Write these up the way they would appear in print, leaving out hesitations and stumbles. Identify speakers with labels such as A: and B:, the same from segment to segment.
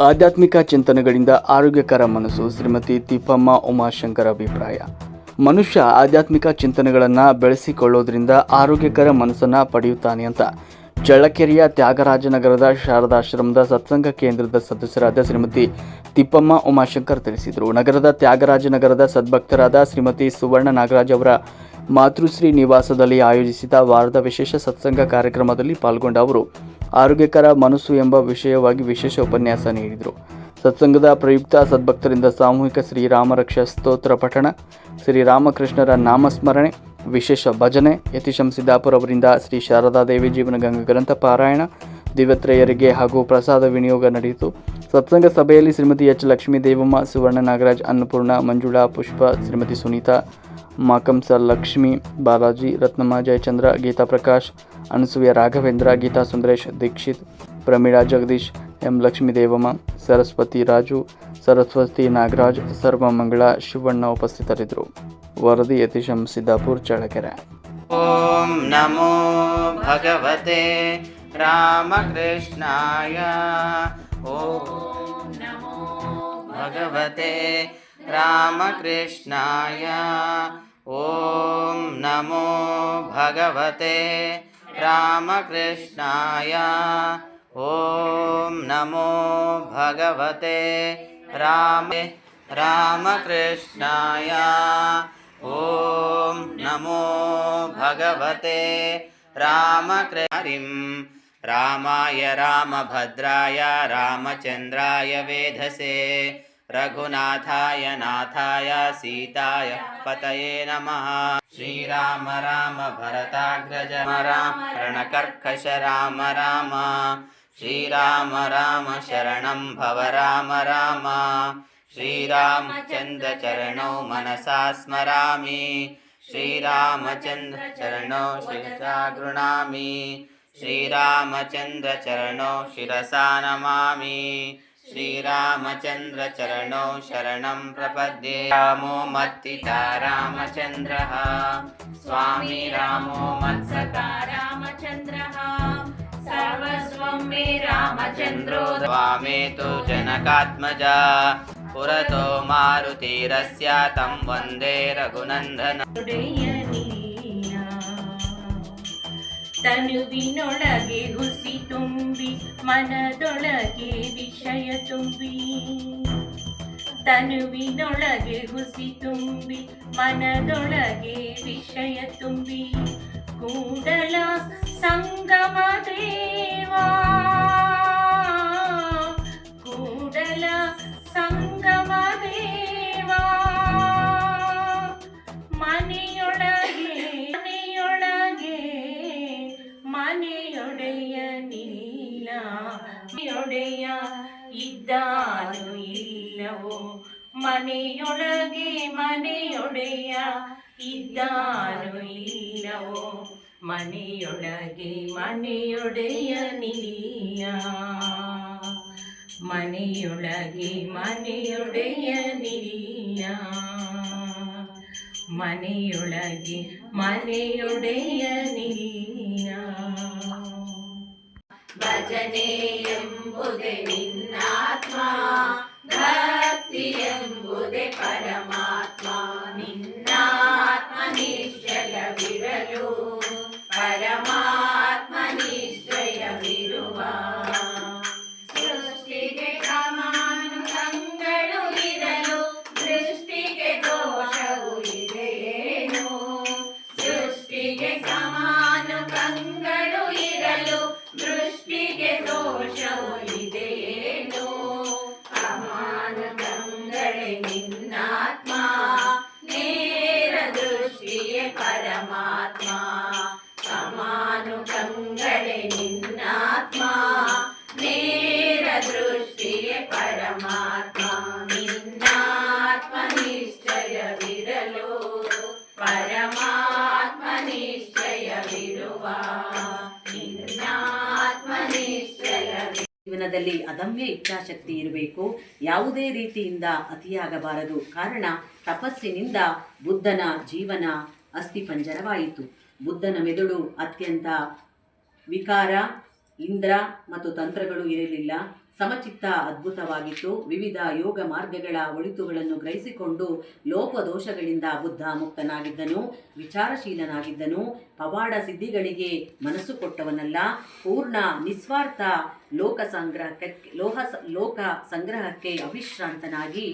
A: ಆಧ್ಯಾತ್ಮಿಕ ಚಿಂತನೆಗಳಿಂದ ಆರೋಗ್ಯಕರ ಮನಸ್ಸು. ಶ್ರೀಮತಿ ತಿಪ್ಪಮ್ಮ ಉಮಾಶಂಕರ್ ಅಭಿಪ್ರಾಯ. ಮನುಷ್ಯ ಆಧ್ಯಾತ್ಮಿಕ ಚಿಂತನೆಗಳನ್ನು ಬೆಳೆಸಿಕೊಳ್ಳೋದ್ರಿಂದ ಆರೋಗ್ಯಕರ ಮನಸ್ಸನ್ನು ಪಡೆಯುತ್ತಾನೆ ಅಂತ ಚಳ್ಳಕೆರೆಯ ತ್ಯಾಗರಾಜನಗರದ ಶಾರದಾಶ್ರಮದ ಸತ್ಸಂಗ ಕೇಂದ್ರದ ಸದಸ್ಯರಾದ ಶ್ರೀಮತಿ ತಿಪ್ಪಮ್ಮ ಉಮಾಶಂಕರ್ ತಿಳಿಸಿದರು. ನಗರದ ತ್ಯಾಗರಾಜನಗರದ ಸದ್ಭಕ್ತರಾದ ಶ್ರೀಮತಿ ಸುವರ್ಣ ನಾಗರಾಜ್ ಅವರ ಮಾತೃಶ್ರೀ ನಿವಾಸದಲ್ಲಿ ಆಯೋಜಿಸಿದ ವಾರದ ವಿಶೇಷ ಸತ್ಸಂಗ ಕಾರ್ಯಕ್ರಮದಲ್ಲಿ ಪಾಲ್ಗೊಂಡ ಅವರು ಆರೋಗ್ಯಕರ ಮನಸ್ಸು ಎಂಬ ವಿಷಯವಾಗಿ ವಿಶೇಷ ಉಪನ್ಯಾಸ ನೀಡಿದರು. ಸತ್ಸಂಗದ ಪ್ರಯುಕ್ತ ಸದ್ಭಕ್ತರಿಂದ ಸಾಮೂಹಿಕ ಶ್ರೀರಾಮ ರಕ್ಷಾ ಸ್ತೋತ್ರ ಪಠಣ, ಶ್ರೀರಾಮಕೃಷ್ಣರ ನಾಮಸ್ಮರಣೆ, ವಿಶೇಷ ಭಜನೆ, ಯತೀಶಂ ಸಿದ್ದಾಪುರ ಅವರಿಂದ ಶ್ರೀ ಶಾರದಾದೇವಿ ಜೀವನ ಗಂಗಾ ಗ್ರಂಥ ಪಾರಾಯಣ, ದಿವ್ಯತ್ರಯರಿಗೆ ಹಾಗೂ ಪ್ರಸಾದ ವಿನಿಯೋಗ ನಡೆಯಿತು. ಸತ್ಸಂಗ ಸಭೆಯಲ್ಲಿ ಶ್ರೀಮತಿ ಎಚ್ ಲಕ್ಷ್ಮೀ ದೇವಮ್ಮ, ಸುವರ್ಣ ನಾಗರಾಜ್, ಅನ್ನಪೂರ್ಣ, ಮಂಜುಳಾ, ಪುಷ್ಪ, ಶ್ರೀಮತಿ ಸುನೀತಾ, ಮಾಕಂಸ ಲಕ್ಷ್ಮಿ, ಬಾಲಾಜಿ, ರತ್ನಮ್ಮ, ಜಯಚಂದ್ರ, ಗೀತಾ ಪ್ರಕಾಶ್, ಅನಸೂಯ ರಾಘವೇಂದ್ರ, ಗೀತಾ ಸುಂದರೇಶ್, ದೀಕ್ಷಿತ್, ಪ್ರಮೀಳಾ ಜಗದೀಶ್, ಎಂ ಲಕ್ಷ್ಮೀ ದೇವಮ್ಮ, ಸರಸ್ವತಿ ರಾಜು, ಸರಸ್ವತಿ ನಾಗರಾಜ್, ಸರ್ವಮಂಗಳ ಶಿವಣ್ಣ ಉಪಸ್ಥಿತರಿದ್ದರು. ವರದಿ ಯತೀಶಂ ಸಿದ್ದಾಪುರ್, ಚಳ್ಳಕೆರೆ.
B: ಓಂ ನಮೋ ಭಗವತೆ ರಾಮಕೃಷ್ಣಾಯ. ಓಂ ನಮೋ ಭಗವತೆ ರಾಮಕೃಷ್ಣಾಯ. ಓಂ ನಮೋ ಭಗವತೆ ರಾಮಕೃಷ್ಣಾಯ. ಓಂ ನಮೋ ಭಗವತೆ ರಾಮಕೃಷ್ಣಾಯ. ಓಂ ನಮೋ ಭಗವತೆ ರಾಮಕೃಷ್ಣಂ. ರಾಮಾಯ ರಾಮಭದ್ರಾಯ ರಾಮಚಂದ್ರಾಯ ವೇಧಸೆ ರಘುನಾಥಾಯ ನಾಥಾಯ ಸೀತಾಯ ಪತಯೇ ನಮಃ. ಶ್ರೀರಾಮ ರಾಮ ಭರತಾಗ್ರಜ ರಾಮ ರಣಕರ್ಕಶ ರಾಮ ರಾಮ. ಶ್ರೀರಾಮ ರಾಮ ಶರಣಂ ಭವ ರಾಮ ರಾಮ. ಶ್ರೀರಾಮಚಂದ್ರ ಚರಣೌ ಮನಸಾ ಸ್ಮರಾಮಿ. ಶ್ರೀರಾಮಚಂದ್ರ ಚರಣೌ ಶಿರಸಾ ಗೃಣಾಮಿ. ಶ್ರೀರಾಮಚಂದ್ರ ಚರಣೌ ಶಿರಸಾ ನಮಾಮಿ. ಶ್ರೀರಾಮಚಂದ್ರ ಚರಣೌ ಶರಣಂ ಪ್ರಪದ್ಯೆ. ರಾಮೋ ಮತ್ತಿತಾ ರಾಮಚಂದ್ರಃ ಸ್ವಾಮಿ ರಾಮೋ ಮತ್ಸಖಾ ರಾಮಚಂದ್ರಃ ಸರ್ವಸ್ವಂ ಮೇ ರಾಮಚಂದ್ರೋ ಸ್ವಾಮೇತು ಜನಕಾತ್ಮಜ. ಪುರತೋ ಮಾರುತಿರಸ್ಯ ತಂ ವಂದೇ ರಘುನಂದನ.
C: ತನುವಿನೊಳಗೆ ಹುಸಿ ತುಂಬಿ ಮನದೊಳಗೆ ವಿಷಯ ತುಂಬಿ. ತನುವಿನೊಳಗೆ ಹುಸಿ ತುಂಬಿ ಮನದೊಳಗೆ ವಿಷಯ ತುಂಬಿ. ಕೂಡಲ ಸಂಗಮ ದೇವಾ, ಕೂಡಲ ಸಂಗಮ ದೇವಾ. ಮನೆಯೊಳಗೆ ಮನೆಯೊಡೆಯ ನಿಲ್ಲ, ಮನೆಯೊಡೆಯ ಇದ್ದಾನು ಇಲ್ಲವೋ. ಮನೆಯೊಳಗೆ ಮನೆಯೊಡೆಯ ಇದ್ದಾನು ಇಲ್ಲವೋ. ಮನೆಯೊಳಗೆ ಮನೆಯೊಡೆಯ ನಿಲ್ಲ, ಮನೆಯೊಳಗೆ ಮನೆಯೊಡೆಯ ನಿಲ್ಲ. ಮನೆಯೊಳಗೆ ಮನೆಯೊಡೆಯ ನಿಲ್ಲ. ಭಜನೆ ಎಂಬುದೇ ನಿನ್ನಾತ್ಮ, ಭಕ್ತಿ ಎಂಬುದೇ ಪರಮಾತ್ಮ. ನಿನ್ನಾತ್ಮ ನಿಶ್ಚಯವಿರಲು ಪರಮಾತ್ಮ ನಿಶ್ಚಯವಿರುವ. ಸೃಷ್ಟಿಗೆ ಕ್ರಮಾನುಗಂಗಳು ಇರಲು ಸೃಷ್ಟಿಗೆ ದೋಷವು ಇದೆಯೇನು. ಸೃಷ್ಟಿಗೆ ಕ್ರಮಾನುಗಂಗಳು ಇರಲು ದೃಷ್ಟಿಗೆ ದೋಷವು ಇದೆಯೇನು. ಕ್ರಮಾನುಗಂಗಳೇ ನಿನ್ನಾತ್ಮ, ನೇರ ದೃಷ್ಟಿಯೇ ಪರಮಾತ್ಮ. ಕ್ರಮಾನುಗಂಗಳೇ ನಿನ್ನಾತ್ಮ, ನೇರ ದೃಷ್ಟಿಯೇ ಪರಮಾತ್ಮ. ನಿನ್ನಾತ್ಮ ನಿಶ್ಚಯವಿರಲು ಪರಮಾತ್ಮ ನಿಶ್ಚಯವಿರುವ. ನಿನ್ನಾತ್ಮ ನಿಶ್ಚಯವಿರುವ.
D: ಜೀವನದಲ್ಲಿ ಅದಮ್ಯ ಇಚ್ಛಾಶಕ್ತಿ ಇರಬೇಕು. ಯಾವುದೇ ರೀತಿಯಿಂದ ಅತಿಯಾಗಬಾರದು. ಕಾರಣ ತಪಸ್ಸಿನಿಂದ ಬುದ್ಧನ ಜೀವನ ಅಸ್ಥಿಪಂಜರವಾಯಿತು. ಬುದ್ಧನ ಮೆದುಳು ಅತ್ಯಂತ ವಿಕಾರ, ಇಂದ್ರ ಮತ್ತು ತಂತ್ರಗಳು ಇರಲಿಲ್ಲ. ಸಮಚಿತ್ತ ಅದ್ಭುತವಾಗಿತ್ತು. ವಿವಿಧ ಯೋಗ ಮಾರ್ಗಗಳ ಒಳಿತುಗಳನ್ನು ಗ್ರಹಿಸಿಕೊಂಡು ಲೋಪದೋಷಗಳಿಂದ ಬುದ್ಧ ಮುಕ್ತನಾಗಿದ್ದನು, ವಿಚಾರಶೀಲನಾಗಿದ್ದನು. ಪವಾಡ ಸಿದ್ಧಿಗಳಿಗೆ ಮನಸ್ಸು ಕೊಟ್ಟವನಲ್ಲ, ಪೂರ್ಣ ನಿಸ್ವಾರ್ಥ ಲೋಕ ಸಂಗ್ರಹಕ್ಕೆ ಅವಿಶ್ರಾಂತನಾಗಿ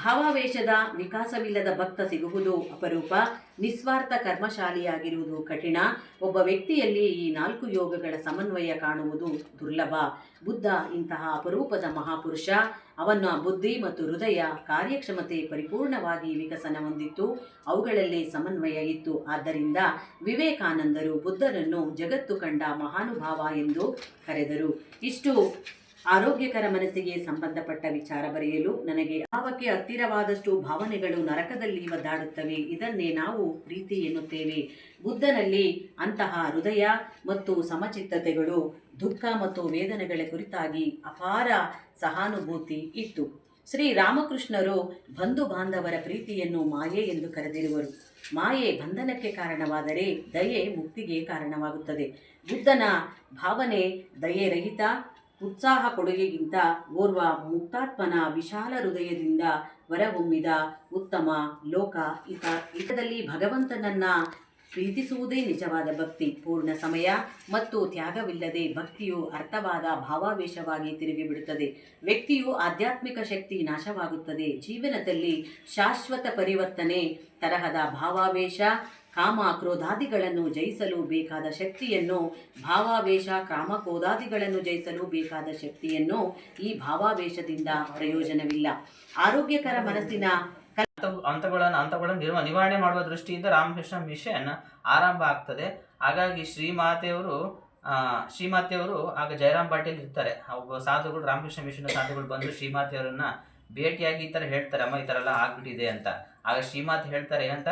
D: ಭಾವಾವೇಶದ ವಿಕಾಸವಿಲ್ಲದ ಭಕ್ತ ಸಿಗುವುದು ಅಪರೂಪ, ನಿಸ್ವಾರ್ಥ ಕರ್ಮಶಾಲಿಯಾಗಿರುವುದು ಕಠಿಣ. ಒಬ್ಬ ವ್ಯಕ್ತಿಯಲ್ಲಿ ಈ 4 ಯೋಗಗಳ ಸಮನ್ವಯ ಕಾಣುವುದು ದುರ್ಲಭ. ಬುದ್ಧ ಇಂತಹ ಅಪರೂಪದ ಮಹಾಪುರುಷ. ಅವನ ಬುದ್ಧಿ ಮತ್ತು ಹೃದಯ ಕಾರ್ಯಕ್ಷಮತೆ ಪರಿಪೂರ್ಣವಾಗಿ ವಿಕಸನ ಹೊಂದಿತ್ತು, ಅವುಗಳಲ್ಲಿ ಸಮನ್ವಯ ಇತ್ತು. ಆದ್ದರಿಂದ ವಿವೇಕಾನಂದರು ಬುದ್ಧನನ್ನು ಜಗತ್ತು ಕಂಡ ಮಹಾನುಭಾವ ಎಂದು ಕರೆದರು. ಇಷ್ಟು ಆರೋಗ್ಯಕರ ಮನಸ್ಸಿಗೆ ಸಂಬಂಧಪಟ್ಟ ವಿಚಾರ ಬರೆಯಲು ನನಗೆ ಭಾವಕ್ಕೆ ಹತ್ತಿರವಾದಷ್ಟು ಭಾವನೆಗಳು ನರಕದಲ್ಲಿ ಒದ್ದಾಡುತ್ತವೆ. ಇದನ್ನೇ ನಾವು ಪ್ರೀತಿ ಎನ್ನುತ್ತೇವೆ. ಬುದ್ಧನಲ್ಲಿ ಅಂತಹ ಹೃದಯ ಮತ್ತು ಸಮಚಿತ್ತತೆಗಳು, ದುಃಖ ಮತ್ತು ವೇದನೆಗಳ ಕುರಿತಾಗಿ ಅಪಾರ ಸಹಾನುಭೂತಿ ಇತ್ತು. ಶ್ರೀ ರಾಮಕೃಷ್ಣರು ಬಂಧು ಬಾಂಧವರ ಪ್ರೀತಿಯನ್ನು ಮಾಯೆ ಎಂದು ಕರೆದಿರುವರು. ಮಾಯೆ ಬಂಧನಕ್ಕೆ ಕಾರಣವಾದರೆ ದಯೆ ಮುಕ್ತಿಗೆ ಕಾರಣವಾಗುತ್ತದೆ. ಬುದ್ಧನ ಭಾವನೆ ದಯೆರಹಿತ ಉತ್ಸಾಹ ಕೊಡುಗೆಗಿಂತ ಓರ್ವ ಮುಕ್ತಾತ್ಮನ ವಿಶಾಲ ಹೃದಯದಿಂದ ಹೊರಹೊಮ್ಮಿದ ಉತ್ತಮ ಲೋಕ ಹಿತದಲ್ಲಿ ಭಗವಂತನನ್ನ ಪ್ರೀತಿಸುವುದೇ ನಿಜವಾದ ಭಕ್ತಿ. ಪೂರ್ಣ ಸಮಯ ಮತ್ತು ತ್ಯಾಗವಿಲ್ಲದೆ ಭಕ್ತಿಯು ಅರ್ಥವಾದ ಭಾವಾವೇಶವಾಗಿ ತಿರುಗಿಬಿಡುತ್ತದೆ. ವ್ಯಕ್ತಿಯು ಆಧ್ಯಾತ್ಮಿಕ ಶಕ್ತಿ ನಾಶವಾಗುತ್ತದೆ. ಜೀವನದಲ್ಲಿ ಶಾಶ್ವತ ಪರಿವರ್ತನೆ ತರಹದ ಭಾವಾವೇಶ, ಕಾಮ ಕ್ರೋಧಾದಿಗಳನ್ನು ಜಯಿಸಲು ಬೇಕಾದ ಶಕ್ತಿಯನ್ನು ಈ ಭಾವಾವೇಶದಿಂದ ಪ್ರಯೋಜನವಿಲ್ಲ. ಆರೋಗ್ಯಕರ ಮನಸ್ಸಿನ
B: ಹಂತಗಳನ್ನು ನಿವಾರಣೆ ಮಾಡುವ ದೃಷ್ಟಿಯಿಂದ ರಾಮಕೃಷ್ಣ ಮಿಷನ್ ಆರಂಭ ಆಗ್ತದೆ. ಹಾಗಾಗಿ ಶ್ರೀಮಾತೆಯವರು ಆಗ ಜಯರಾಮ್ ಪಾಟೀಲ್ ಇರ್ತಾರೆ. ಒಬ್ಬ ಸಾಧುಗಳು, ರಾಮಕೃಷ್ಣ ಮಿಷನ್ ಸಾಧುಗಳು ಬಂದು ಶ್ರೀಮಾತೆಯವರನ್ನ ಭೇಟಿಯಾಗಿ ಈ ಥರ ಹೇಳ್ತಾರೆ, ಅಮ್ಮ ಈ ಥರ ಎಲ್ಲ ಆಗ್ಬಿಟ್ಟಿದೆ ಅಂತ. ಆಗ ಶ್ರೀಮಾತೆ ಹೇಳ್ತಾರೆ ಏನಂತ,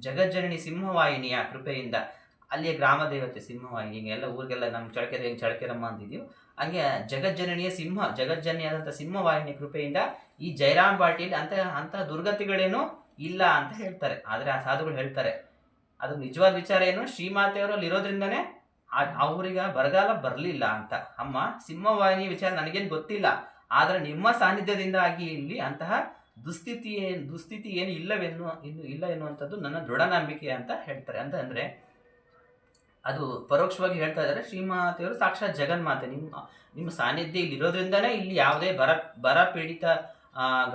B: ಜಗಜ್ಜನನಿ ಸಿಂಹವಾಹಿನಿಯ ಕೃಪೆಯಿಂದ, ಅಲ್ಲಿಯ ಗ್ರಾಮ ದೇವತೆ ಸಿಂಹವಾಹಿನಿ, ಎಲ್ಲ ಊರಿಗೆಲ್ಲ ನಮ್ಮ ಚಳಕೆರಮ್ಮ ಅಂತಿದೀವಿ, ಹಂಗೆ ಜಗಜ್ಜನಿಯಾದಂಥ ಸಿಂಹವಾಹಿನಿ ಕೃಪೆಯಿಂದ ಈ ಜಯರಾಮ್ ಪಾಟೀಲ್ ಅಂತ ದುರ್ಗತಿಗಳೇನು ಇಲ್ಲ ಅಂತ ಹೇಳ್ತಾರೆ. ಆದರೆ ಆ ಸಾಧುಗಳು ಹೇಳ್ತಾರೆ, ಅದು ನಿಜವಾದ ವಿಚಾರ ಏನು, ಶ್ರೀಮಾತೆಯವರಲ್ಲಿ ಇರೋದ್ರಿಂದನೇ ಅವ್ರಿಗೆ ಬರಗಾಲ ಬರಲಿಲ್ಲ ಅಂತ. ಅಮ್ಮ, ಸಿಂಹವಾಹಿನಿ ವಿಚಾರ ನನಗೇನು ಗೊತ್ತಿಲ್ಲ, ಆದರೆ ನಿಮ್ಮ ಸಾನ್ನಿಧ್ಯದಿಂದಾಗಿ ಇಲ್ಲಿ ಅಂತಹ ದುಸ್ಥಿತಿ ಏನು ಇಲ್ಲ ಎನ್ನುವಂಥದ್ದು ನನ್ನ ದೃಢ ನಂಬಿಕೆ ಅಂತ ಹೇಳ್ತಾರೆ. ಅಂತಂದರೆ ಅದು ಪರೋಕ್ಷವಾಗಿ ಹೇಳ್ತಾ ಇದ್ದಾರೆ, ಶ್ರೀಮಾತೆಯವರು ಸಾಕ್ಷಾತ್ ಜಗನ್ಮಾತೆ, ನಿಮ್ಮ ಸಾನ್ನಿಧ್ಯ ಇಲ್ಲಿ ಇರೋದ್ರಿಂದನೇ ಇಲ್ಲಿ ಯಾವುದೇ ಬರ ಪೀಡಿತ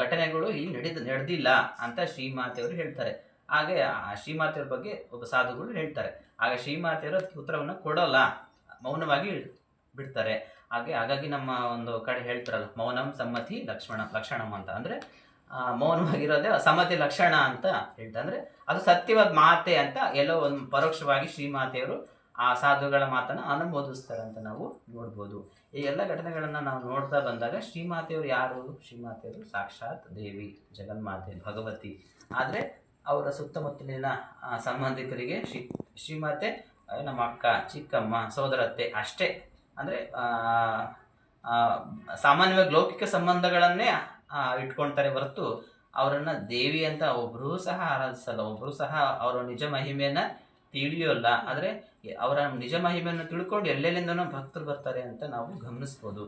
B: ಘಟನೆಗಳು ಇಲ್ಲಿ ನಡೆದಿಲ್ಲ ಅಂತ ಶ್ರೀಮಾತೆಯವರು ಹೇಳ್ತಾರೆ. ಹಾಗೆ ಶ್ರೀಮಾತೆಯವ್ರ ಬಗ್ಗೆ ಒಬ್ಬ ಸಾಧುಗಳು ಹೇಳ್ತಾರೆ. ಆಗ ಶ್ರೀಮಾತೆಯವರು ಅದಕ್ಕೆ ಉತ್ತರವನ್ನು ಕೊಡೋಲ್ಲ, ಮೌನವಾಗಿ ಬಿಡ್ತಾರೆ. ಹಾಗಾಗಿ ನಮ್ಮ ಒಂದು ಕಡೆ ಹೇಳ್ತಾರಲ್ಲ, ಮೌನಂ ಸಮ್ಮತಿ ಲಕ್ಷಣಂ ಅಂತ, ಅಂದರೆ ಮೌನವಾಗಿರೋದೇ ಸಮ್ಮತಿ ಲಕ್ಷಣ ಅಂತ ಹೇಳ್ತಾರೆ. ಅಂದರೆ ಅದು ಸತ್ಯವಾದ ಮಾತೆ ಅಂತ ಎಲ್ಲೋ ಒಂದು ಪರೋಕ್ಷವಾಗಿ ಶ್ರೀಮಾತೆಯವರು ಆ ಸಾಧುಗಳ ಮಾತನ್ನು ಅನುಮೋದಿಸ್ತಾರೆ ಅಂತ ನಾವು ನೋಡ್ಬೋದು. ಈ ಎಲ್ಲ ಘಟನೆಗಳನ್ನು ನಾವು ನೋಡ್ತಾ ಬಂದಾಗ ಶ್ರೀಮಾತೆಯವರು ಯಾರು? ಶ್ರೀಮಾತೆಯವರು ಸಾಕ್ಷಾತ್ ದೇವಿ, ಜಗನ್ಮಾತೆ, ಭಗವತಿ. ಆದರೆ ಅವರ ಸುತ್ತಮುತ್ತಲಿನ ಸಂಬಂಧಿಕರಿಗೆ ಶ್ರೀಮಾತೆ ನಮ್ಮ ಅಕ್ಕ, ಚಿಕ್ಕಮ್ಮ, ಸೋದರತ್ತೆ ಅಷ್ಟೇ. ಅಂದರೆ ಸಾಮಾನ್ಯವಾಗಿ ಲೌಕಿಕ ಸಂಬಂಧಗಳನ್ನೇ ಇಟ್ಕೊಳ್ತಾರೆ ಹೊರತು ಅವರನ್ನು ದೇವಿ ಅಂತ ಒಬ್ಬರೂ ಸಹ ಆರಾಧಿಸಲ್ಲ, ಒಬ್ಬರು ಸಹ ಅವರ ನಿಜ ಮಹಿಮೆಯನ್ನು ತಿಳಿಯೋಲ್ಲ. ಆದರೆ ಅವರ ನಿಜ ಮಹಿಮೆಯನ್ನು ತಿಳ್ಕೊಂಡು ಎಲ್ಲೆಲ್ಲಿಂದನೂ ಭಕ್ತರು ಬರ್ತಾರೆ ಅಂತ ನಾವು ಗಮನಿಸ್ಬೋದು.